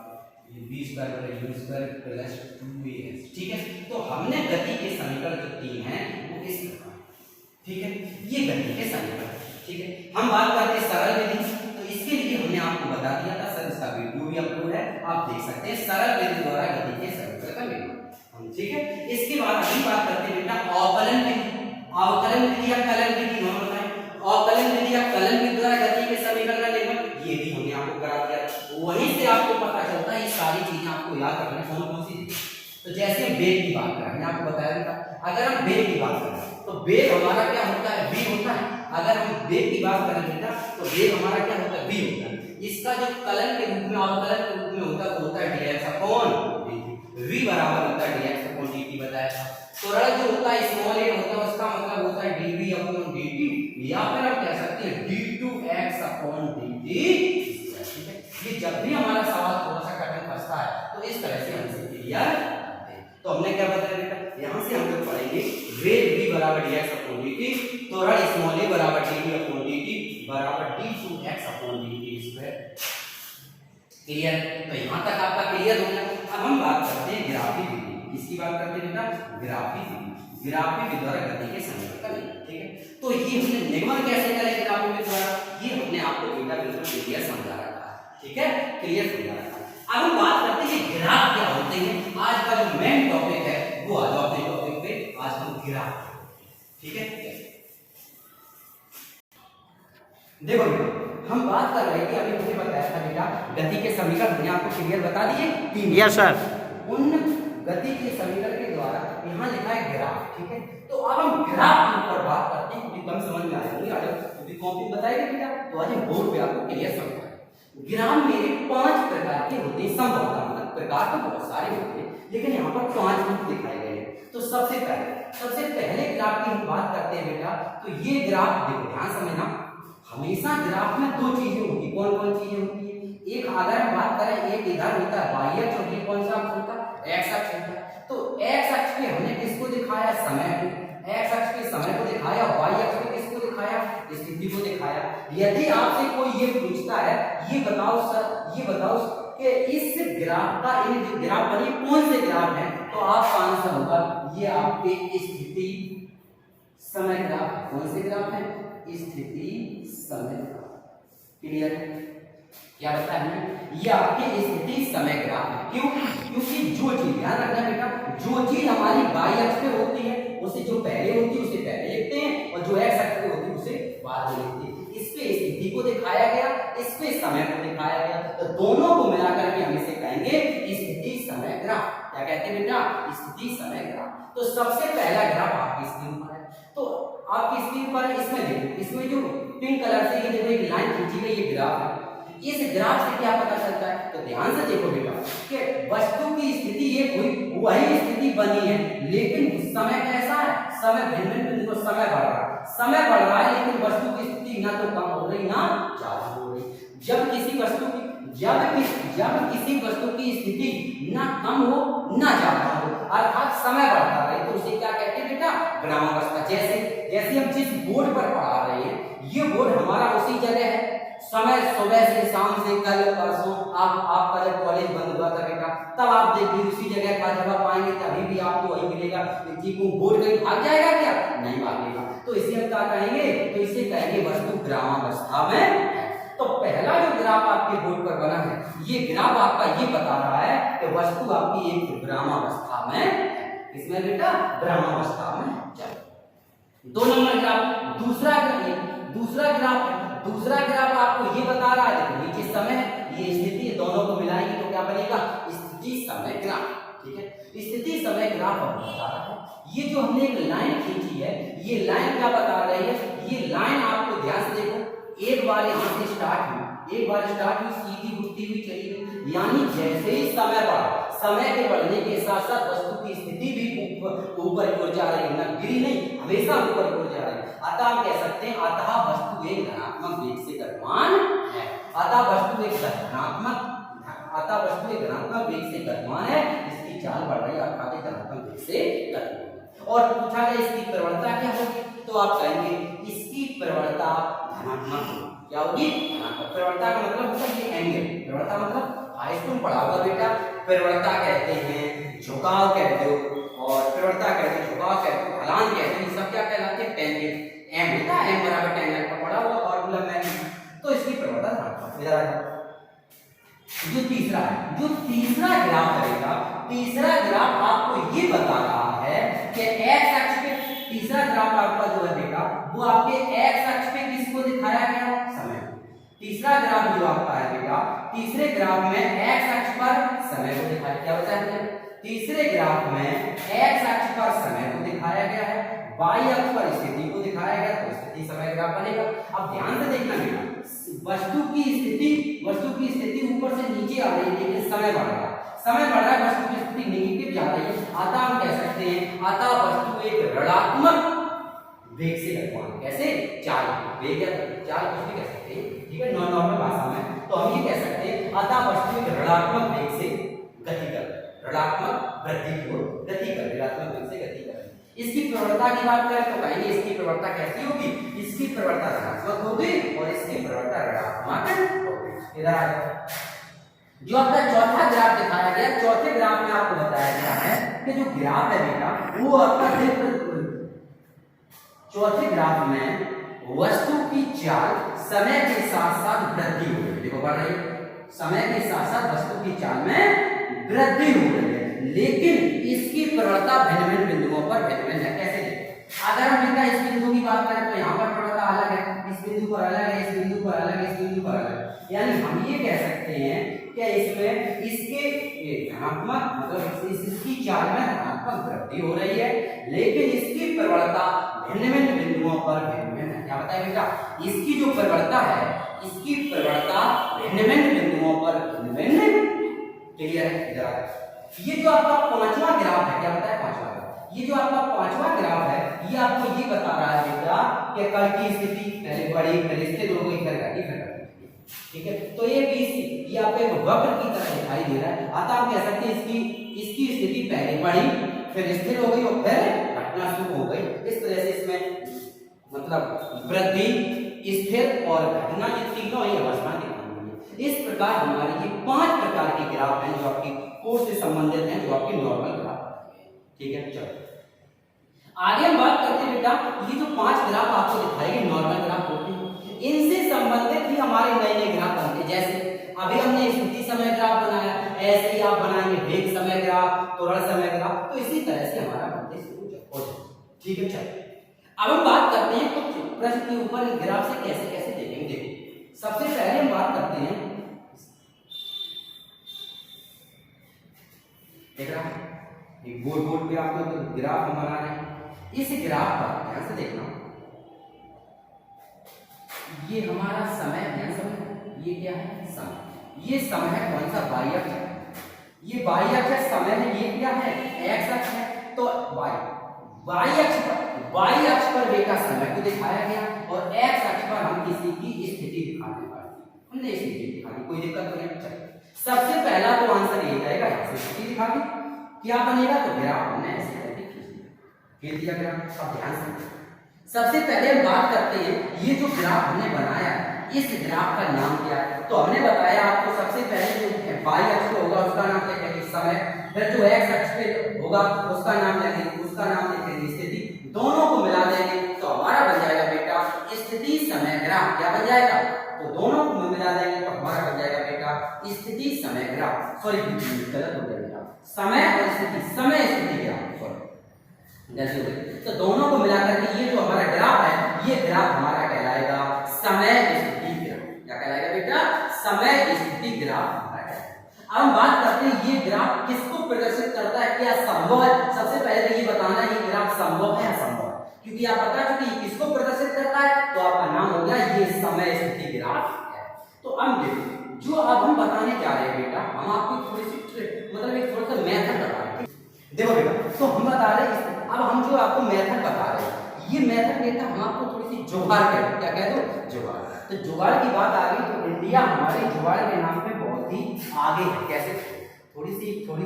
v स्क्वायर बराबर u स्क्वायर प्लस 2as। ठीक है, तो हमने गति के समीकरण जो 3 हैं वो इस प्रकार, ठीक है, ये गति के समीकरण। ठीक है, हम बात करते हैं सरल विधि, तो इसके लिए हमने आपको बता दिया था सर, इसका वीडियो भी अपलोड है, आप देख सकते हैं सरल विधि द्वारा गति के समीकरण का निर्माण। ठीक है, इसके बाद अभी बात करते हैं बेटा अवकलन विधि। अवकलन विधि या कलन विधि दोनों बताएं। अवकलन विधि या कलन विधि द्वारा गति के समीकरण का निर्माण, ये भी हमने आपको करा दिया। वहीं से आपको पता चलता है ये सारी चीजें आपको याद रखना कौन सी थी। तो जैसे हम वेग की बात करें, मैंने आपको बताया था, अगर हम वेग की बात करें तो वेग हमारा क्या होता है? v होता है। अगर हम वेग की बात करें बेटा तो वेग हमारा क्या होता है? v होता है। इसका जो कलन के रूप में, अवकलन के रूप में होता है वो होता है dx अपॉन dt। v बराबर होता है dx अपॉन dt बताया था। त्वरण जो होता है स्मॉल a होता है, उसका मतलब होता है dv अपॉन dt, या फिर हम कह सकते हैं d2x अपॉन dt। ठीक है, ये जब भी हमारा सवाल थोड़ा सा कठिन फंसता है तो इस तरह से हम इसे क्लियर करते हैं। तो हमने क्या बताया बेटा, यहां से हम लोग पढ़ेंगे वेग v बराबर dx अपॉन dt, त्वरण स्मॉल a बराबर dv अपॉन dt बराबर d2x upon dt square. Clear? तो यहां तक आपका क्लियर हो गया। अब हम बात करते हैं ग्राफी विधि। किसकी बात करते हैं बेटा? ग्राफी विधि। ग्राफी विधि द्वारा गति के समीकरण। ठीक है, तो ये हमने निगमन कैसे करें ग्राफी विधि द्वारा, ये हमने आपको बेटा बिल्कुल क्लियर समझा रखा है। ठीक है, क्लियर समझा रखा है। अब हम बात करते हैं कि ग्राफ क्या होते हैं। आज का जो मेन टॉपिक है वो आ जाओ अपने टॉपिक पे, आज हम ग्राफ। ठीक है, देखो हम बात कर रहे थे, अभी मुझे बताया था बेटा गति के समीकरण हमने आपको क्लियर बता दिए 3। Yes sir. उन गति के समीकरण के द्वारा यहाँ लिखा है ग्राफ। ठीक है, तो अब हम ग्राफ के ऊपर बात करते हैं, क्योंकि कम समझ में आ जाएंगे आज, क्योंकि कॉपी बताएगी बेटा, तो आज बोर्ड पे आपको क्लियर समझाएंगे। ग्राफ में 5 प्रकार के होते हैं, संभवतः मतलब प्रकार तो बहुत सारे होते हैं, लेकिन यहाँ पर 5 रूप दिखाए गए हैं। तो सबसे पहले ग्राफ की हम बात करते हैं बेटा, तो ये ग्राफ देखो ध्यान समझना, हमेशा ग्राफ में 2 चीजें होती। कौन कौन चीजें होती है? एक अगर हम बात करें, एक इधर होता है y अक्ष और ये कौन सा अक्ष होता है? x अक्ष होता है। तो x अक्ष पे हमने किसको दिखाया? समय को। x अक्ष पे समय को दिखाया, y अक्ष पे किसको दिखाया? स्थिति को दिखाया। यदि आपसे कोई ये पूछता है, ये बताओ सर, ये बताओ कि इस ग्राफ का, इन ग्राफ बनी कौन से ग्राफ है, तो आपका आंसर होगा ये आपके स्थिति समय ग्राफ। कौन से ग्राफ है? स्थिति समय ग्राफ। क्लियर है? क्या बताया हमने? ये आपके स्थिति समय ग्राफ है। क्यों? क्योंकि जो चीज, ध्यान रखना बेटा, जो चीज हमारी y अक्ष पे होती है उसे जो पहले होती है उसे पहले लिखते हैं, और जो x अक्ष पे होती है उसे बाद में लिखते हैं। इस पे स्थिति को दिखाया गया, इस पे समय को दिखाया गया, तो दोनों को मिलाकर के हम इसे कहेंगे स्थिति समय ग्राफ। क्या कहते हैं बेटा? स्थिति समय ग्राफ। तो सबसे पहला ग्राफ आपकी स्क्रीन पर है, तो आपकी स्क्रीन पर इसमें देखो, इसमें जो पिंक कलर से ये देखो एक लाइन खींची गई, ये ग्राफ है। इस ग्राफ से क्या पता चलता है? तो ध्यान से देखो बेटा कि वस्तु की स्थिति ये हुई, वही स्थिति बनी है, लेकिन समय कैसा है? समय भिन्न भिन्न, समय बढ़ रहा है, समय बढ़ रहा है, लेकिन वस्तु की स्थिति ना तो कम हो रही ना ज्यादा हो रही। जब किसी वस्तु की स्थिति ना कम हो ना ज्यादा हो, अर्थात समय बढ़ता रहे, तो उसे क्या कहते हैं बेटा? ग्रामावस्था। जैसे हम जिस बोर्ड पर पढ़ा रहे हैं, ये बोर्ड हमारा उसी जगह है, समय सुबह से शाम से, कल परसों आपका जब कॉलेज बंद हुआ था बेटा, तब आप देखिए उसी जगह का जब आप आएंगे तभी भी आपको वही मिलेगा। बोर्ड कहीं भाग जाएगा क्या? नहीं भागेगा। तो इसे हम क्या कहेंगे? तो इसे कहेंगे वस्तु ग्रामावस्था में है। तो पहला जो ग्राफ आपके बोर्ड पर बना है, ये ग्राफ आपका ये बता रहा है कि वस्तु आपकी एक ग्रामावस्था में है। इसमें बेटा ग्रामावस्था में। चलो 2 नंबर ग्राफ। दूसरा ग्राफ आपको ये बता रहा है, देखो नीचे समय, ये स्थिति, दोनों को मिलाएंगे तो क्या बनेगा? स्थिति समय ग्राफ। ठीक है, स्थिति समय ग्राफ बता रहा है, ये जो हमने एक लाइन खींची है, ये लाइन क्या बता रही है? ये लाइन आपको ध्यान से देखो, एक बार यहाँ से स्टार्ट हुई, एक बार स्टार्ट हुई, सीधी उठती हुई चली गई। यानी जैसे ही समय बढ़ा, समय के बढ़ने के साथ साथ वस्तु की स्थिति भी ऊपर की ओर जा रही है, ना गिरी नहीं, हमेशा ऊपर की ओर जा रही है। अतः हम कह सकते हैं अतः वस्तु एक धनात्मक वेग से गतिमान है। अतः वस्तु एक धनात्मक वेग से गतिमान है, इसकी चाल बढ़ रही है अर्थात एक धनात्मक वेग से गतिमान। और पूछा गया इसकी प्रवणता क्या होगी, तो आप कहेंगे इसकी प्रवणता धनात्मक होगी। क्या होगी? धनात्मक। प्रवणता का मतलब होता है ये एंगल, प्रवणता मतलब हाई स्कूल पढ़ा होगा बेटा, प्रवणता कहते हैं झुकाव कहते हो, और प्रवणता कहते हैं झुकाव कहते हो, ढलान कहते हैं, ये सब क्या कहलाते हैं? टेंजेंट। एम होता है, एम बराबर टेंजेंट पर पढ़ा हुआ फॉर्मूला में, तो इसकी प्रवणता धनात्मक। इधर आ जाओ, जो तीसरा है, जो तीसरा ग्राफ करेगा, तीसरा ग्राफ आपको ये बता रहा है कि एक्स अक्ष पे, तीसरा ग्राफ आपका जो है बेटा वो आपके एक्स अक्ष पे किसको दिखाया गया? समय। तीसरा ग्राफ जो आपका है बेटा, तीसरे ग्राफ में एक्स अक्ष पर समय को दिखाया, क्या बताया हमने? तीसरे ग्राफ में एक्स अक्ष पर समय को दिखाया गया है, वाई अक्ष पर स्थिति को दिखाया गया, तो स्थिति समय ग्राफ बनेगा। अब ध्यान से देखना बेटा, वस्तु की स्थिति ऊपर से नीचे आ रही है, लेकिन समय बढ़ रहा है, समय बढ़ रहा है, वस्तु की स्थिति नेगेटिव जा रही है। अतः हम कह सकते हैं अतः वस्तु एक ऋणात्मक वेग से गतिमान। कैसे? चाल, वेग या चाल कुछ भी कह सकते हैं, ठीक है, नॉर्मल भाषा में। तो हम ये कह सकते हैं अतः वस्तु एक ऋणात्मक वेग से गति कर, ऋणात्मक वृद्धि की ओर गति कर, ऋणात्मक वेग से गति कर। इसकी प्रवणता की बात करें तो कहेंगे इसकी प्रवणता कैसी होगी? इसकी प्रवणता धनात्मक होगी और इसकी प्रवणता ऋणात्मक होगी। इधर आ जाओ, जो आपका चौथा ग्राफ दिखाया गया, चौथे ग्राफ में आपको बताया गया है कि जो ग्राफ है बेटा वो आपका चौथे ग्राफ में वस्तु की चाल समय के साथ साथ वृद्धि हो रही है। देखो बढ़ रही है, समय के साथ साथ वस्तु की चाल में वृद्धि हो रही है, लेकिन इसकी प्रवणता भिन्न भिन्न बिंदुओं पर भिन्न भिन्न है। कैसे? अगर हम बेटा इस बिंदु की बात करें तो यहाँ पर प्रवणता अलग है, इस बिंदु पर अलग है, इस बिंदु पर अलग है, इस बिंदु पर अलग है। यानी हम ये कह सकते हैं कि इसमें इसके धनात्मक मतलब इसकी चाल में धनात्मक वृद्धि हो रही है, लेकिन इसकी प्रवणता भिन्न भिन्न बिंदुओं पर भिन्न भिन्न है। क्या बताया बेटा? इसकी जो प्रवणता है, इसकी प्रवणता भिन्न भिन्न बिंदुओं पर भिन्न भिन्न। क्लियर है? इधर आ, ये जो आपका पांचवा ग्राफ है, क्या बताया? पांचवा ग्राफ, ये जो आपका पांचवा ग्राफ है, ये आपको ये बता रहा है बेटा कि कण की स्थिति पहले बढ़ी, फिर स्थिर हो गई, फिर घटी, फिर घटी। ठीक है, तो ये बीसी ये आपको एक वक्र की तरह दिखाई दे रहा है। अतः आप कह सकते हैं इसकी स्थिति पहले बढ़ी, फिर स्थिर हो गई और फिर घटना शुरू हो गई। इस तरह से इसमें मतलब वृद्धि, स्थिर और घटना, ये तीनों ही अवस्था दिखाई गई है। इस प्रकार हमारे ये 5 प्रकार के ग्राफ हैं जो आपकी कोर्स से संबंधित हैं, जो आपके नॉर्मल ग्राफ है। ठीक है, चलो आगे हम बात करते हैं बेटा, ये जो 5 ग्राफ आपको दिखाई गए नॉर्मल ग्राफ होते हैं, इनसे संबंधित ही हमारे नए नए ग्राफ बनते हैं। जैसे अभी हमने स्थिति समय ग्राफ बनाया, ऐसे ही आप बनाएंगे वेग समय ग्राफ, त्वरण समय ग्राफ, तो इसी तरह से हमारा बनते शुरू हो जाए। ठीक है, चलो अब हम बात करते हैं कुछ प्रश्न के ऊपर इस ग्राफ से कैसे कैसे देखेंगे। देखो सबसे पहले हम बात करते हैं, देख रहा है एक बोर्ड पे आप लोग ग्राफ हम बना रहे हैं। इस ग्राफ पर ध्यान से देखना, ये हमारा समय है, समय ये क्या है? समय। ये समय है कौन सा? वाई अक्ष है, ये वाई अक्ष है, समय है, ये क्या है? एक्स अक्ष है। तो वाई अक्ष पर बेटा समय को दिखाया गया और एक्स अक्ष पर हम किसी की स्थिति दिखाने वाले, हमने स्थिति दिखानी, कोई दिक्कत तो नहीं। चलिए सबसे पहला तो आंसर ये जाएगा, यहाँ से स्थिति दिखा दी, क्या बनेगा? तो ग्राफ हमने ऐसे करके खींच दिया ग्राफ। अब ध्यान से सबसे पहले हम बात करते हैं, ये जो ग्राफ हमने बनाया इस ग्राफ का नाम क्या है? तो हमने बताया आपको सबसे पहले जो वाई अक्ष पे होगा उसका नाम लिखेंगे समय, फिर जो एक्स अक्ष पे होगा उसका नाम लिखेंगे स्थिति, दोनों को मिला देंगे तो हमारा बन जाएगा बेटा स्थिति समय ग्राफ। क्या बन जाएगा? तो दोनों को मिला देंगे तो हमारा बन जाएगा बेटा स्थिति समय ग्राफ। सॉरी गलत हो गया बेटा, समय और स्थिति, समय स्थिति ग्राफ, सॉरी जैसे हो गई। तो दोनों को मिलाकर के ये जो हमारा ग्राफ है, ये ग्राफ हमारा कहलाएगा समय स्थिति ग्राफ। क्या कहलाएगा बेटा? समय स्थिति ग्राफ हमारा कहलाएगा। अब हम बात करते हैं ये ग्राफ किसको प्रदर्शित करता है, क्या संभव है? सबसे पहले तो ये बताना ये ग्राफ क्योंकि आप बता चुके किसको प्रदर्शित करता है, तो आपका नाम हो गया ये समय स्थिति ग्राफ है। तो अब देखो जो अब हम बताने जा रहे हैं बेटा, हम आपको थोड़ी सी मतलब एक थोड़ा सा मेथड बता रहे हैं। देखो बेटा, तो हम बता रहे हैं अब हम जो आपको मेथड बता रहे हैं, ये मेथड बेटा हम आपको थोड़ी सी जुगाड़ कह दो, क्या कह दो, जुगाड़। तो जुगाड़ की बात आ गई तो इंडिया हमारे जुगाड़ के नाम पे बहुत ही आगे है। कैसे, थोड़ी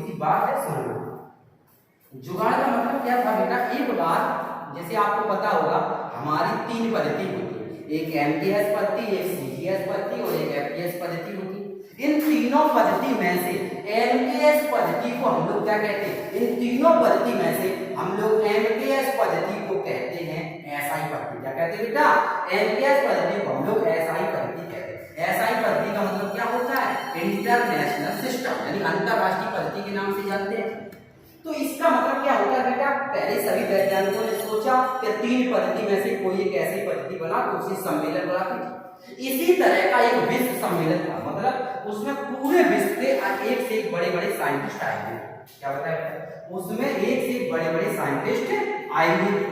सी बात है, सुनना। जुगाड़ का मतलब क्या था बेटा, एक बार जैसे आपको पता होगा हमारी 3 पद्धति होती है, एक एमटीएस पद्धति, एक सीजीएस पद्धति और एक एफटीएस पद्धति होती है। इन तीनों पद्धति में से एमटीएस पद्धति को हम लोग क्या कहते हैं, इन तीनों पद्धति में से हम लोग एमटीएस पद्धति को कहते हैं एसआई पद्धति। क्या कहते हैं बेटा, एमटीएस पद्धति को हम लोग एसआई पद्धति कहते हैं। एसआई पद्धति का मतलब क्या होता है, इंटरनेशनल सिस्टम, यानी अंतरराष्ट्रीय पद्धति के नाम से जानते हैं। तो इसका मतलब क्या होता है बेटा, पहले सभी वैज्ञानिकों ने सोचा कि 3 पद्धति में से कोई एक ऐसी पद्धति बना तो उसे सम्मेलन बना दीजिए। इसी तरह का एक विश्व सम्मेलन था, मतलब उसमें पूरे विश्व के एक से एक बड़े बड़े साइंटिस्ट आए हुए। क्या बताया, उसमें एक से एक बड़े बड़े साइंटिस्ट आए हुए।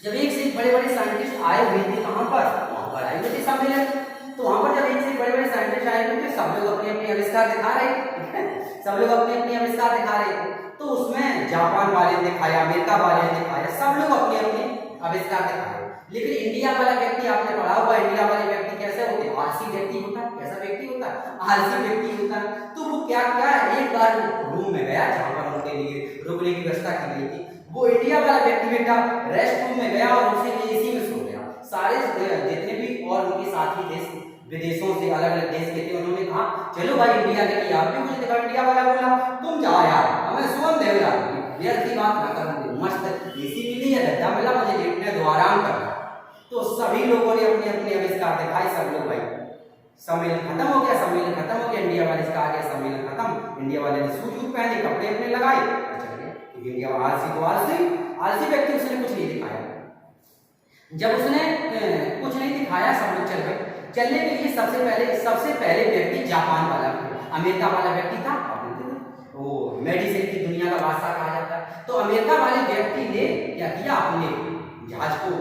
जब एक से एक बड़े बड़े साइंटिस्ट आए हुए थे कहां पर, वहां पर आए हुए थे सम्मेलन। तो वहां पर जब एक से एक बड़े बड़े साइंटिस्ट आए हुए थे, सब लोग अपने अपने आविष्कार दिखा रहे थे, सब लोग अपने अपने आविष्कार दिखा रहे थे। तो उसमें जापान वाले ने दिखाया, अमेरिका वाले ने दिखाया, सब लोग अपने अपने आविष्कार दिखाए। लेकिन इंडिया वाला व्यक्ति आपने पढ़ा होगा, इंडिया वाले व्यक्ति कैसे होते हैं, आलसी व्यक्ति होता है। कैसा व्यक्ति होता है, आलसी व्यक्ति होता है। तो वो क्या किया, एक बार रूम में गया जहां पर उनके लिए रुकने की व्यवस्था की गई थी। वो इंडिया वाला व्यक्ति बेटा रेस्ट रूम में गया और उसी एसी में सो गया। सारे जितने भी और उनके साथी थे विदेशों से, अलग अलग देश के थे, उन्होंने कहा चलो भाई इंडिया के लिए आप भी कुछ दिखाओ। इंडिया वाला बोला तुम जाओ यार, हमें सोन दे यार, व्यर्थ की बात ना करो, मस्त एसी मिली है, गद्दा मिला, मुझे लेटने दो, आराम करना। तो सभी लोगों ने अपने अपने आविष्कार दिखाए। सब लोग भाई, सम्मेलन खत्म हो गया, सम्मेलन खत्म हो गया, इंडिया वाले इसका आ गया सम्मेलन खत्म। इंडिया वाले ने सूट वूट पहने, कपड़े अपने लगाए, चल गए। इंडिया वाला आलसी तो आलसी व्यक्ति, उसने कुछ नहीं दिखाया। जब उसने कुछ नहीं दिखाया, सब लोग चल गए। चलने के लिए सबसे पहले व्यक्ति जापान वाला, अमेरिका वाला व्यक्ति था, वो मेडिसिन की दुनिया का बादशाह कहा जाता है। तो अमेरिका वाले व्यक्ति ने क्या किया, अपने जहाज को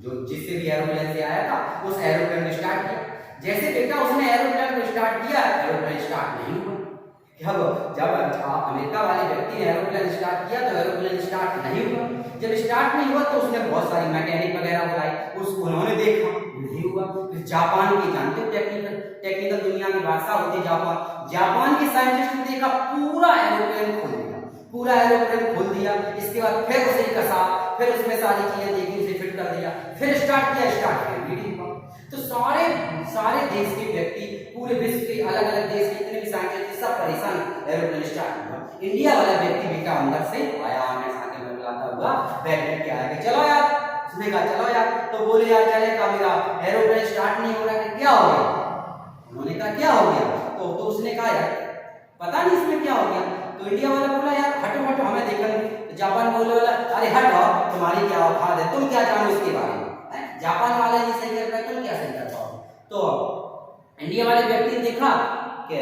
जो जिससे भी एरोप्लेन से आया था उस एरोप्लेन को स्टार्ट किया। जैसे बेटा उसने एरोप्लेन को स्टार्ट किया, एरोप्लेन स्टार्ट नहीं हुआ। जब अमेरिका वाले व्यक्ति ने एरोप्लेन स्टार्ट किया तो एरोप्लेन स्टार्ट नहीं हुआ। जब स्टार्ट नहीं हुआ तो उसने बहुत सारी मैकेनिक वगैरह बुलाई, उन्होंने देखा नहीं हुआ। फिर जापान के, जानते हो टेक्निकल दुनिया के बादशाह होते जापान के साइंटिस्ट ने देखा, पूरा एरोप्लेन खोल दिया, पूरा एरोप्लेन खोल दिया। इसके बाद फिर उसे कसा, फिर उसमें सारी चीजें देखी, उसे फिट कर दिया, फिर स्टार्ट किया, स्टार्ट किया, मीटिंग हुआ। तो सारे देश के व्यक्ति, पूरे विश्व के अलग अलग देश के जितने भी साइंटिस्ट सब परेशान, एरोप्लेन स्टार्ट हुआ। इंडिया वाला व्यक्ति बेटा अंदर से आया, हमें साथ में बुलाता हुआ बैठ के आया कि चलो यार, उसने कहा चलो यार। तो बोले यार चलेगा, मेरा एरोप्लेन स्टार्ट नहीं हो रहा, कि क्या हो गया। उन्होंने कहा क्या हो गया, तो उसने कहा यार पता नहीं इसमें क्या हो गया। तो इंडिया वाला बोला यार हटो हटो, हमें देखा नहीं। तो जापान बोले वाला अरे हटो, तुम्हारी क्या औकात है, तुम क्या जानो इसके बारे में, जापान वाले नहीं सही कर रहा, तुम क्या सही कर पाओ। तो इंडिया वाले व्यक्ति ने देखा कि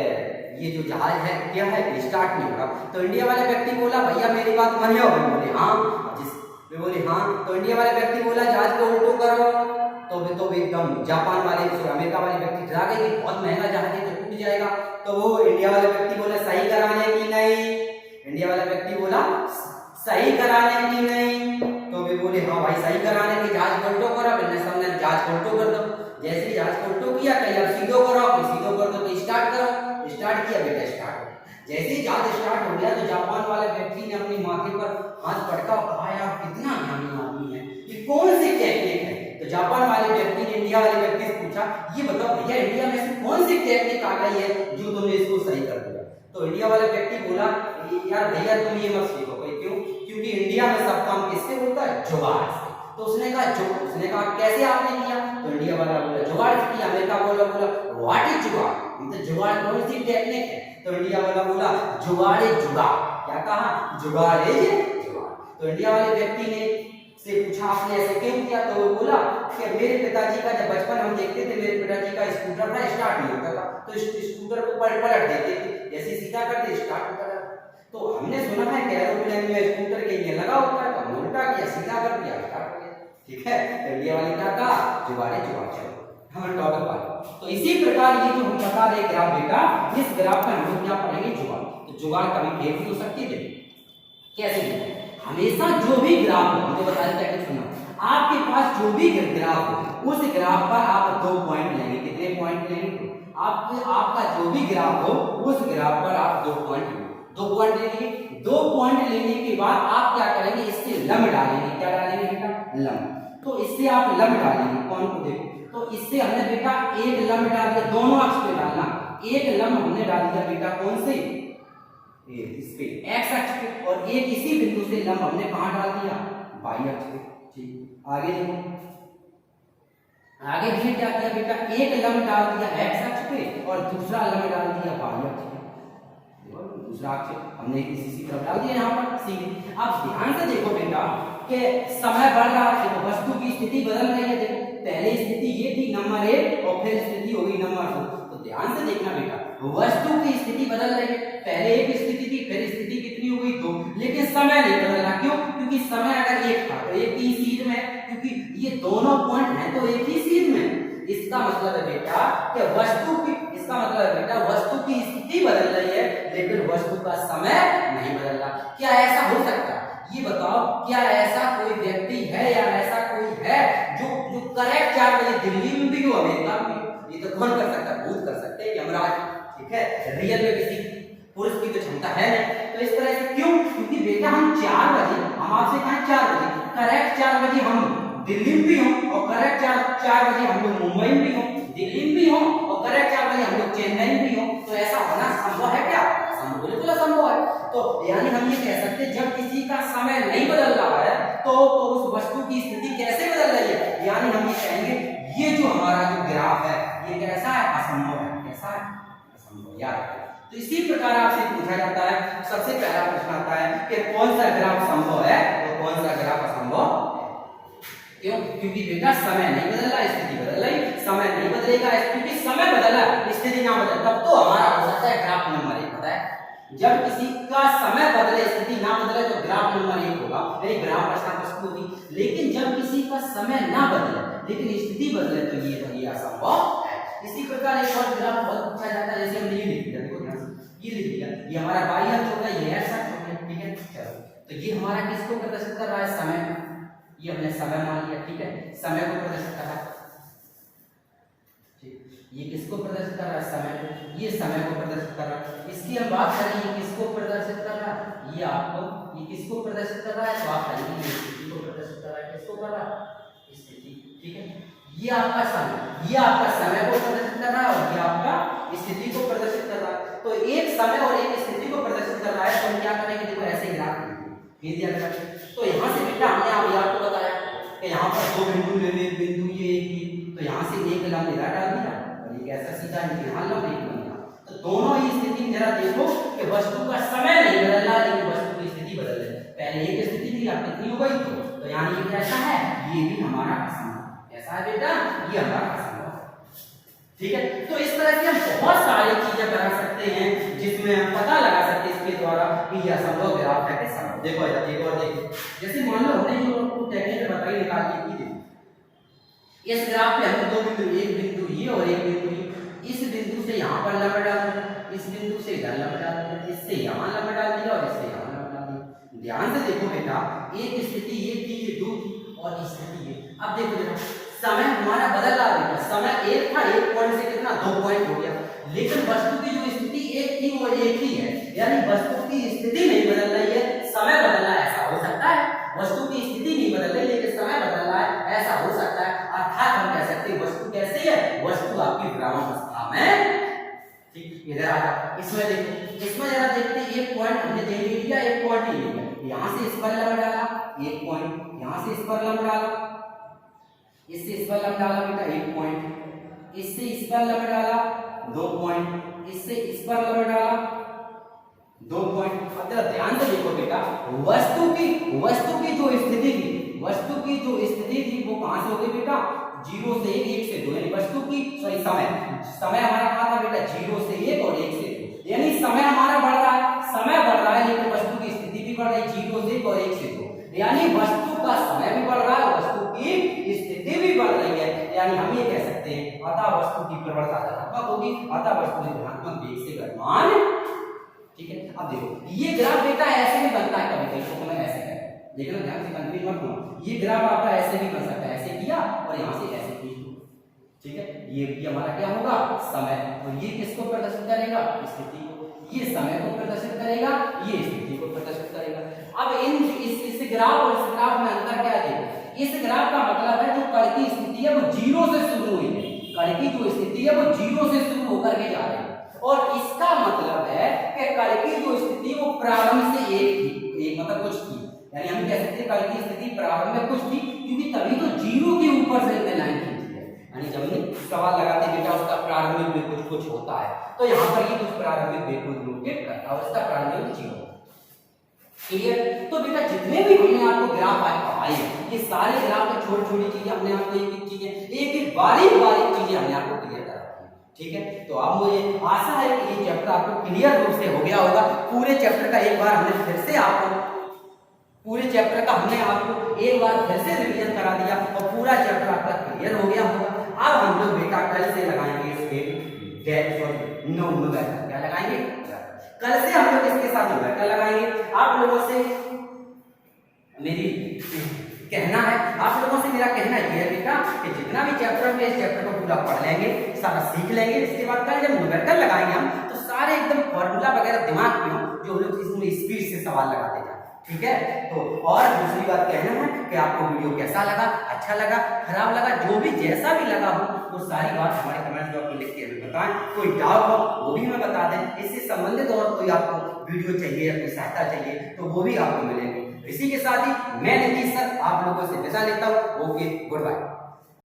ये जो जहाज है क्या है, स्टार्ट नहीं हो रहा। तो इंडिया वाले व्यक्ति बोला भैया मेरी बात मानियो। बोले हाँ, बोले हाँ। तो इंडिया वाले व्यक्ति बोला जहाज को उल्टो करो। तो एकदम जापान वाले, अमेरिका वाले व्यक्ति डरा गए कि बहुत महंगा जहाज है तो टूट जाएगा। तो वो इंडिया वाले व्यक्ति बोला सही कराने की नहीं। इंडिया वाला व्यक्ति बोला सही कराने की नहीं। तो वे बोले हाँ भाई सही कराने की, जहाज को उल्टो करो। मैंने समझा जहाज को उल्टो कर दो। जैसे जहाज को उल्टो किया, कहीं अब सीधो करो, सीधो कर दो, तो स्टार्ट करो। स्टार्ट किया बेटा, स्टार्ट। जैसे ही जहाज स्टार्ट हो गया तो जापान वाले व्यक्ति ने अपनी माथे पर हाथ पटका और कहा यार कितना ज्ञानी आदमी है, ये कौन सी टेक्निक है। तो जापान वाले व्यक्ति ने इंडिया वाले व्यक्ति से पूछा ये बताओ भैया इंडिया में से कौन सी टेक्निक आ गई है जो तुमने इसको सही कर दिया। तो इंडिया वाले व्यक्ति बोला यार भैया तुम ये मत सीखो। क्यों? क्योंकि इंडिया में सब काम किससे होता है, जुगाड़ से। तो उसने कहा कैसे आपने किया। तो इंडिया वाला बोला जुगाड़ से किया। अमेरिका बोला व्हाट इज जुगाड़, तो जुगाड़ कौन सी टेक्निक है। तो इंडिया वाला बोला जुगाड़ इज जुगाड़। क्या कहा, जुगाड़ इज जुगाड़। तो इंडिया वाले व्यक्ति ने से पूछा आपने ऐसे क्यों किया। तो वो बोला कि मेरे पिताजी का जब बचपन हम देखते थे, मेरे पिताजी का स्कूटर था, स्टार्ट नहीं होता था, तो स्कूटर को पलट देते थे, जैसे सीधा करते स्टार्ट होता था। तो हमने सुना है कि एरोप्लेन में स्कूटर के लिए लगा होता है, तो हमने उल्टा किया, सीधा कर दिया, ठीक है, तो ये वाली क्या का जुगाड़े जुगाड़। चलो हम टॉपिक पर, तो इसी प्रकार ये जो हम बता रहे ग्राफ बेटा, इस ग्राफ में हम लोग क्या पढ़ेंगे जुगाड़। तो जुगाड़ कभी फेल भी हो सकती है। कैसे? हमेशा जो भी ग्राफ हो, मुझे बता देता है, सुनना, आपके पास जो भी ग्राफ हो उस ग्राफ पर आप 2 पॉइंट लेंगे। कितने पॉइंट लेंगे? आपका जो भी ग्राफ हो उस ग्राफ पर आप 2 पॉइंट लेंगे। 2 पॉइंट लेंगे। 2 पॉइंट लेने के बाद आप क्या करेंगे? इससे लंब डालेंगे। क्या डालेंगे बेटा? लंब। तो इससे आप लंब डालेंगे। कौन को देखो, तो इससे हमने बेटा एक लंब डाल दिया, दोनों अक्ष पे डालना। एक लंब हमने डाल दिया बेटा कौन से? इस पे x अक्ष पे, और एक इसी बिंदु से लंब हमने कहां डाल दिया? y अक्ष पे। ठीक, आगे देखो, आगे फिर क्या किया बेटा? एक लंब डाल दिया x अक्ष पे और दूसरा लंब डाल दिया y अक्ष पे। दूसरा अक्ष हमने इसी तरफ डाल दिया यहाँ पर सीधे। अब ध्यान से देखो बेटा कि समय बढ़ रहा है, देखो वस्तु की स्थिति बदल रही है। देखो पहले स्थिति ये थी नंबर 1 और फिर स्थिति हो गई नंबर 2। तो ध्यान से देखना बेटा, वस्तु की स्थिति बदल रही है। पहले एक स्थिति थी, फिर स्थिति कितनी हो गई? 2, लेकिन समय नहीं बदल रहा। क्यों? क्योंकि समय अगर एक था तो एक ही सीध में, क्योंकि ये दोनों पॉइंट हैं तो एक ही सीध में। इसका मतलब है बेटा कि वस्तु की स्थिति बदल रही है लेकिन वस्तु का समय नहीं बदल रहा। क्या ऐसा हो सकता है? ये बताओ, क्या ऐसा कोई व्यक्ति है या ऐसा कोई है जो करेक्ट 4 बजे दिल्ली में भी हो, अमेरिका में भी? ये तो कौन कर सकता है? भूत कर सकते हैं, यमराज। ठीक है, रियल में किसी पुरुष की तो क्षमता है नहीं। तो इस तरह से क्यों? क्योंकि बेटा हम 4 बजे, हम आपसे कहें 4 बजे, करेक्ट 4 बजे हम दिल्ली में भी हो और करेक्ट 4 बजे हम लोग मुंबई में भी हो, दिल्ली में भी हो और करेक्ट 4 बजे हम लोग चेन्नई में भी हो। तो ऐसा होना संभव है क्या? बिल्कुल असंभव है। तो यानी हम ये कह सकते हैं जब किसी का समय नहीं बदल रहा है तो उस वस्तु की स्थिति कैसे बदल रही है? यानी हम ये कहेंगे ये जो हमारा जो ग्राफ है ये कैसा है? असंभव है। कैसा है? असंभव। याद रखिए। तो इसी प्रकार आपसे पूछा जाता है, सबसे पहला प्रश्न आता है कि कौन सा ग्राफ संभव है और कौन सा ग्राफ असंभव है। क्यों? क्योंकि बेटा समय नहीं बदल रहा, स्थिति बदल रही। समय नहीं बदलेगा क्योंकि समय बदला, स्थिति ना बदले, तब तो हमारा हो सकता है ग्राफ नंबर 1। पता है, जब किसी का समय बदले स्थिति ना बदले तो ग्राफ नंबर 1 होगा, यानी ग्राफ प्रश्न वस्तु होगी। लेकिन जब किसी का समय ना बदले लेकिन स्थिति बदले तो ये असंभव है। इसी प्रकार एक और ग्राफ बहुत पूछा जाता है, जैसे हमने ये लिख दिया, देखो ध्यान से, ये लिख दिया, ये हमारा y अक्ष होगा, ये x अक्ष होगा। ठीक है, चलो तो ये हमारा किसको प्रदर्शित कर रहा है? समय। ये हमने समय मान लिया। ठीक है, समय को प्रदर्शित कर रहा है। ये किसको प्रदर्शित कर रहा है? समय को। ये समय को प्रदर्शित कर रहा है। इसकी हम बात करें ये किसको प्रदर्शित कर रहा है? ये आपको, ये किसको प्रदर्शित कर रहा है? तो आप कहेंगे ये स्थिति को प्रदर्शित कर रहा है। किसको कर रहा है? स्थिति। ठीक है, ये आपका समय, ये आपका समय को प्रदर्शित कर रहा है और ये आपका स्थिति को प्रदर्शित कर रहा है। तो एक समय और एक स्थिति को प्रदर्शित कर रहा है तो हम क्या करेंगे? देखो ऐसे ग्राफ लिखेंगे। तो यहाँ से बेटा हमने आपको बताया कि यहाँ पर 2 बिंदु लेने, बिंदु ये एक ही, तो यहाँ से एक लंब इधर डाल दिया और एक ऐसा सीधा यहाँ लंब एक बन गया। तो दोनों ही स्थिति जरा देखो कि वस्तु का समय नहीं बदल रहा लेकिन वस्तु की स्थिति बदल रही है। पहले एक स्थिति थी, अब कितनी हो गई? तो यानी ये कैसा है? ये भी हमारा असंभव। ऐसा है बेटा, ये हमारा असंभव। ठीक है, तो इस तरह से हम बहुत सारी चीजें बना सकते हैं जिसमें हम पता लगा सकते हैं इसके द्वारा कि यह असंभव ग्राफ है कि संभव। देखो एक और देखो, जैसे मान लो हमने जो आपको टेक्निक बताई निकाल ली थी, इस ग्राफ पे हमने 2 बिंदु, एक बिंदु ये और एक बिंदु ये, इस बिंदु से यहाँ पर लंब डाल दिया, इस बिंदु से इधर लंब डाल दिया, इससे यहाँ लंब डाल दिया और इससे यहाँ लंब डाल दिया। ध्यान से देखो बेटा, एक स्थिति ये थी, ये 2 थी और स्थिति ये। अब देखो बेटा समय हमारा बदल रहा है। समय 1 था, 1 पॉइंट से कितना 2 पॉइंट हो गया, लेकिन वस्तु की जो स्थिति 1 थी वो 1 ही है। यानी वस्तु की स्थिति नहीं बदल रही है, समय बदल रहा है। ऐसा हो सकता है वस्तु की स्थिति नहीं बदल रही लेकिन समय बदल रहा है, ऐसा हो सकता है। अर्थात हम कह सकते हैं वस्तु कैसी है? वस्तु आपकी विराम अवस्था में। ठीक, इधर आ जाओ, इसमें देखो, इसमें जरा देखते हैं, एक पॉइंट हमने ले लिया, एक पॉइंट ले लिया, यहाँ से इस पर लंब डाला, एक पॉइंट, यहाँ से इस पर लंब डाला, इससे इस पर लंब डाला बेटा 1 पॉइंट, इससे इस पर लंब डाला 2 पॉइंट, इससे इस पर लंब डाला 2 पॉइंट। अब जरा ध्यान से देखो बेटा, वस्तु की जो स्थिति थी, वस्तु की जो स्थिति थी वो कहां से हो गई बेटा? 0 से 1, 1 से 2, यानी वस्तु की समय हमारा कहां था बेटा? 0 से 1 और 1 से 2, यानी समय हमारा बढ़ रहा है, समय बढ़ रहा है लेकिन वस्तु की स्थिति भी बढ़ रही है 0 से 1 और 1 से 2, यानी वस्तु का समय भी बढ़ रहा है, वस्तु की अतः वस्तु की प्रवणता धनात्मक होगी, अतः वस्तु में धनात्मक वेग से गतिमान, ठीक है। अब देखो ये ग्राफ बेटा ऐसे भी बनता है, कभी कभी तो मैं ऐसे कर, लेकिन ध्यान से कंफ्यूज मत होना, ये ग्राफ आपका ऐसे भी बन सकता है, ऐसे किया और यहाँ से ऐसे खींच दो, ठीक है। ये हमारा क्या होगा, समय, और ये किसको प्रदर्शित करेगा, स्थिति को, ये समय को प्रदर्शित करेगा, ये स्थिति को प्रदर्शित करेगा। अब इस ग्राफ और इस ग्राफ में अंतर क्या है, इस ग्राफ का मतलब है जो कण की स्थिति है वो 0 से शुरू हुई है, कण की जो स्थिति है वो 0 से शुरू होकर के जा रही है, और इसका मतलब है कि कण की जो स्थिति वो प्रारंभ से एक मतलब कुछ थी, यानी हम कह सकते हैं कण की स्थिति प्रारंभ में कुछ थी, क्योंकि तभी तो 0 के ऊपर से हमने लाइन खींची है, यानी जब हमने सवाल लगाते बेटा उसका प्रारंभिक वेग कुछ होता है, तो यहाँ पर ये कुछ प्रारंभिक वेग को निरूपित करता है, उसका प्रारंभिक 0। क्लियर। तो बेटा जितने भी हमने आपको ग्राफ आज पढ़ाए ये सारे ग्राफ में छोटी छोटी चीजें हमने आपको एक चीजें एक बारीक चीजें हमने आपको क्लियर करा दी, ठीक है। तो अब मुझे आशा है कि ये चैप्टर आपको क्लियर रूप से हो गया होगा। पूरे चैप्टर का एक बार हमने फिर से आपको पूरे चैप्टर का हमने आपको एक बार फिर से रिवीजन करा दिया और पूरा चैप्टर आपका क्लियर हो गया होगा। अब हम लोग बेटा कल से लगाएंगे क्या लगाएंगे, कल से हम लोग इसके साथ न्यूमेरिकल लगाएंगे। आप लोगों से मेरी कहना है, आप लोगों से मेरा कहना ये है बेटा कि जितना भी चैप्टर में इस चैप्टर को पूरा पढ़ लेंगे, सारा सीख लेंगे, इसके बाद कल जब न्यूमेरिकल लगाएंगे हम तो सारे एकदम फॉर्मूला वगैरह दिमाग में हो, जो हम लोग इसमें स्पीड से सवाल लगाते जाए, ठीक है। तो और दूसरी बात कहना है कि आपको वीडियो कैसा लगा, अच्छा लगा, खराब लगा, जो भी जैसा भी लगा हो वो सारी बात हमारे कमेंट बॉक्स में लिख के हमें बताएं। कोई डाउट हो वो भी हमें बता दें, इससे संबंधित और कोई आपको वीडियो चाहिए या कोई सहायता चाहिए तो वो भी आपको मिलेंगे। इसी के साथ ही मैं नीतीश सर आप लोगों से विदा लेता हूँ। Okay, good bye.